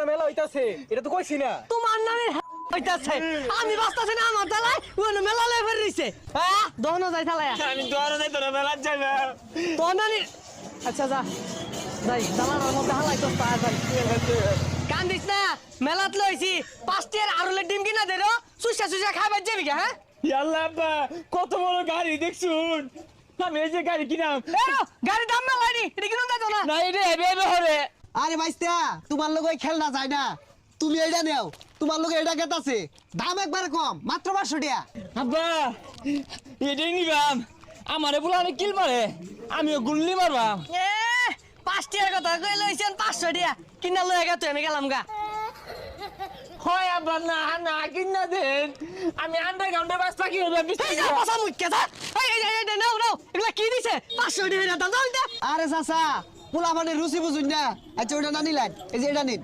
মেলা হইতাছে এটা তো কইছি না তোমার নানির হইতাছে আমি বাস্তাছি না আমার দালাই ওনে মেলা লাই ফেরিছে হ্যাঁ দহন যাই থালায়া আমি দোয়ারে যাই তোরা মেলা যাই না তোর নানির আচ্ছা যা যাই দালার মধ্যে হালাই তো পা যাই কান্দিস না মেলাত লইছি 5 টিয়ার আরুলের ডিম কিনা দে রো সুসা সুসা খাইবার যাবি কে হ্যাঁ আল্লাহ আব্বা কত বড় গাড়ি দেখছুন আমি এই যে গাড়ি কিনাম গাড়ি দাম মেলাইনি এটা কিনো যাইতো না না এটা হেবে হেবে হবে আরে ভাইস্তা তোমার লগে খেলনা যায় না তুমি এইটা নেও তোমার লগে এটা কেতাছে দাম একবার কম মাত্র 500 টাকা আব্বা এটাই নিবাম আমারে বলারে কিল মারে আমিও গুল্লি মারবাম এ 5 টিয়ার কথা কই লইছেন 500 টাকা কিনা লইয়া গা তুই আমি গেলাম গা হয় আব্বা না না কিনা দেন আমি আন্ডারগ্রাউন্ডে বাস পাখি হবে এই যা পাসা মুখ্য যা এই নাও নাও এগুলা কি দিছে 500 টাকা দাম দাও আরে চাচা পোলা মানে রুচি বুঝুন না আচ্ছা ওটা না নিলেন এই যে এটা নিন